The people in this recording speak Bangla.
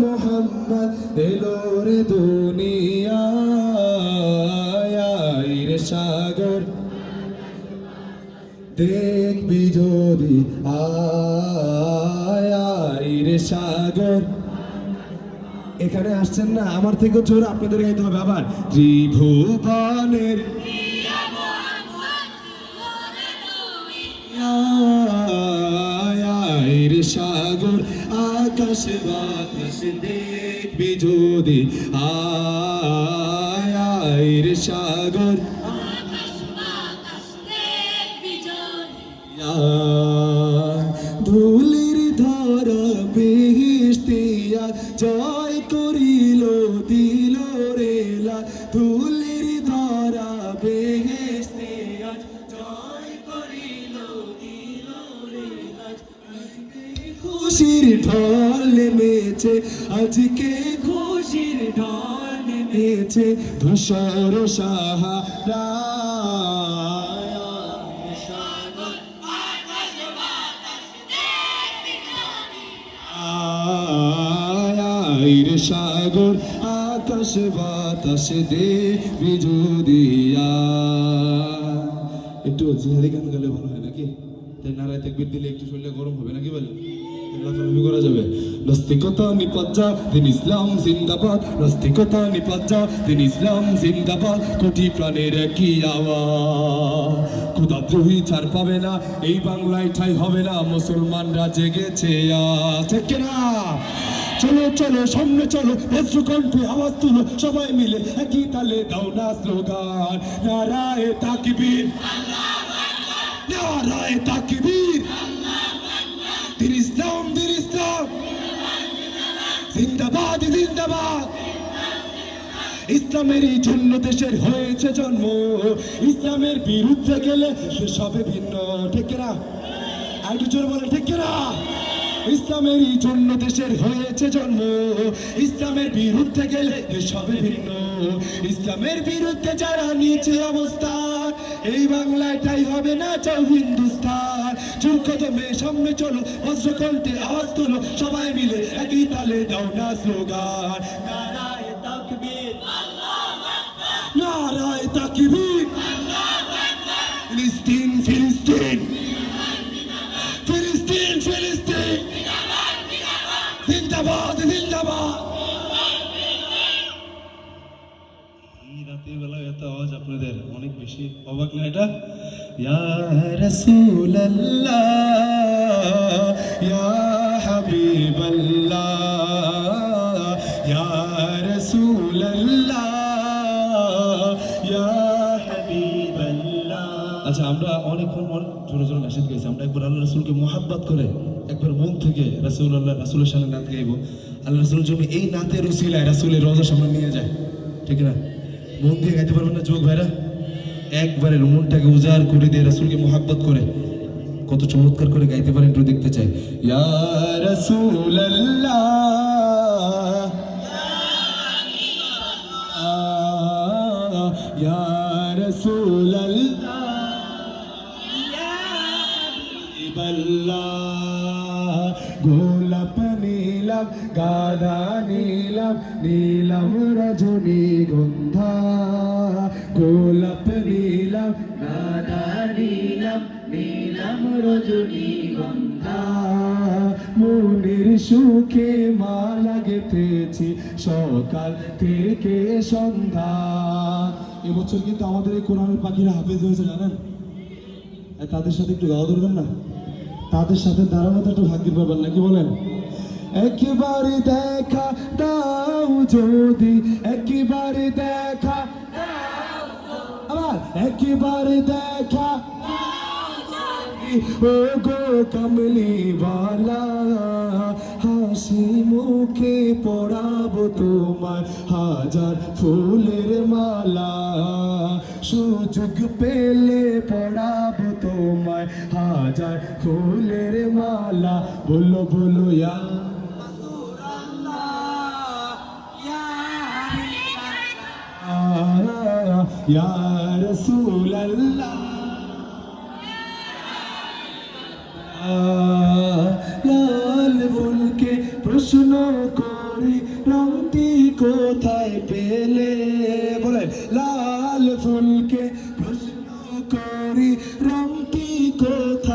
মোহাম্মদ এলো রে দুনিয়ায় রে সাগর দেখবি যদি আয় রে সাগর। এখানে আসছেন না, আমার থেকে জোর আপনাদের গাইতে হবে আবার। ত্রিভুবনের রে সাগর আকাশ বাতাস দেখবি যদি আয় রে সাগর ধুলির ধরা বেহেশতিয়া জয় করিল দিল রেলা। ধুলির ধরা বেহেশতিয়া জয় করিল দিল রেলা। খুশির ঢল নেমেছে আজকে, খুশির ঢল নেমেছে ধূসর সাহারা রে সাগর আকাশ বাতাস দেখবি যদি। একটু জিহাদি গান গালে ভালো হয় নাকি? তাই নারায় তাকবীর দিলে একটু শরীরে গরম হবে নাকি বলে লাফালাফি করা যাবে। নাস্তিকতা নিপাজ্জা দিন ইসলাম জিন্দাবাদ, নাস্তিকতা নিপাজ্জা দিন ইসলাম জিন্দাবাদ। কোটি প্রাণের একই আওয়াজ, খোদাদ্রোহী ছাড় পাবে না এই বাংলায়, ঠাই হবে না মুসলমানরা জেগেছে আজ। ঠিক না? চলো চলো সামনে চলো, বজ্রকণ্ঠে আওয়াজ তুলো, সবাই মিলে একই তালে দাও না স্লোগান। নারায়ে তাকবীর, নারায়ে তাকবীর, দিন ইসলাম দিন ইসলাম জিন্দাবাদ জিন্দাবাদ। ইসলামেরই জন্য দেশের হয়েছে জন্ম, ইসলামের বিরুদ্ধে গেলে দেশ হবে ভিন্ন। ঠিক না? একটু জোর বলে ঠিক না? ইসলামেরই জন্য দেশের হয়েছে জন্ম, ইসলামের বিরুদ্ধে গেলে দেশ হবে ভিন্ন। ইসলামের বিরুদ্ধে যারা নিয়েছে অবস্থান, এই বাংলাটাই হবে না চাও হিন্দুস্তান। জোর কদমে সামনে চলো, বজ্রকণ্ঠে আওয়াজ তুলো, সবাই মিলে একই তালে দাও না স্লোগান। নারায়ে তাকবীর, নারায়ে তাকবীর, ফিলিস্তিন ফিলিস্তিন, ফিলিস্তিন ফিলিস্তিন, জিন্দাবাদ জিন্দাবাদ। এই রাতের বেলা এত আওয়াজ আপনাদের অনেক বেশি অবাক না এটা? ইয়া রাসূলুল্লাহ ইয়া হাবিবাল্লাহ ইয়া রাসূলুল্লাহ ইয়া হাবিবাল্লাহ। আচ্ছা, আমরা অনেকক্ষণ জোরে জোরে নাশিদ গাইছি। আমরা একবার আল্লাহ রাসূলকে মোহাব্বত করে একবার মন থেকে রাসূলুল্লাহ রাসূলের সামনে নাত গাইবো। আল্লাহ রাসূল জন্য এই নাতের উসিলায় রাসূলের রওজার সামনে নিয়ে যায়। ঠিক না? মন দিয়ে গাইতে পারবেন না যুবক ভাইরা? একবারে মনটাকে উজাড় করে দিয়ে রাসূলকে মোহাব্বত করে কত চমৎকার করে গাইতে পারেন একটু দেখতে চাই। ইয়া রাসূলুল্লাহ ইয়া রাসূলুল্লাহ ইয়া হাবিবাল্লাহ। গোলাপ নীলাম গাধা নীলাম নীলাম রজনীগন্ধা, গোলাপ নীলাম গাধা নীলাম নীলাম রজনীগন্ধা। মনের সুখে মালা গেঁথেছি সকাল থেকে সন্ধ্যা। এবছর কিন্তু আমাদের এই কোরআনের পাখিরা হাফেজ হয়েছে জানেন? তাদের সাথে একটু গাওয়া দরকার না? তাদের সাথে দাঁড়ানো তো একটু ভাগ্যের ব্যাপার নাকি বলেন? একবারে দেখা দাও যদি, একবারে দেখা আবার একবারে দেখা ও গো কমলিওয়ালা। হাসি মুখে পরাবো তোমার হাজার ফুলের মালা, সুযোগ পেলে পরাবো তোমায় হাজার ফুলের মালা। বলো বলো ইয়া ইয়া রাসূলুল্লাহ লাল ফুলকে প্রশ্ন করি রংটি কোথায় পেলে, বলে লাল ফুলকে প্রশ্ন করি রংটি কোথায়